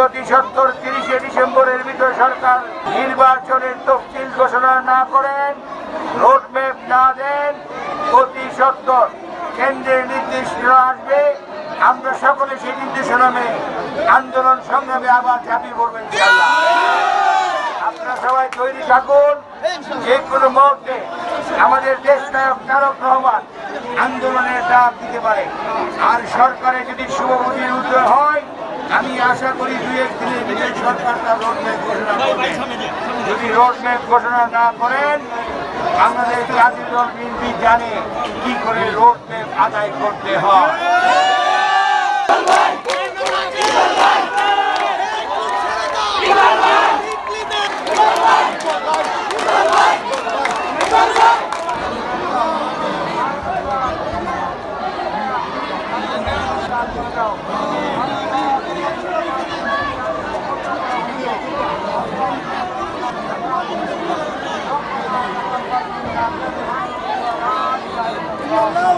অতি সত্বর 30শে ডিসেম্বরের ভিতরে সরকার নির্বাচনের তফসিল ঘোষণা না করেন, রোডম্যাপ না দেন, অতি সত্বর কেন্দ্রের নির্দেশনা আসবে। আমরা সকলে সেই নির্দেশনা মেনে আন্দোলন সংগ্রামে আবার ঝাঁপিয়ে পড়বেন ইনশাআল্লাহ। আপনারা সবাই তৈরি থাকুন। যে কোনো মুহূর্তে আমাদের দেশ নায়ক তারেক রহমান আন্দোলনের ডাক দিতে পারে। আর সরকারে যদি শুভবুদ্ধির উদয় হয়, আমি আশা করি 2-1 দিনের ভিতরে সরকার তার রোডম্যাপ ঘোষণা করবে। যদি রোডম্যাপ ঘোষণা না করেন, আমাদের জাতীয় দল বিএনপি জানে কি করে রোডম্যাপ আদায় করতে হয়। Allah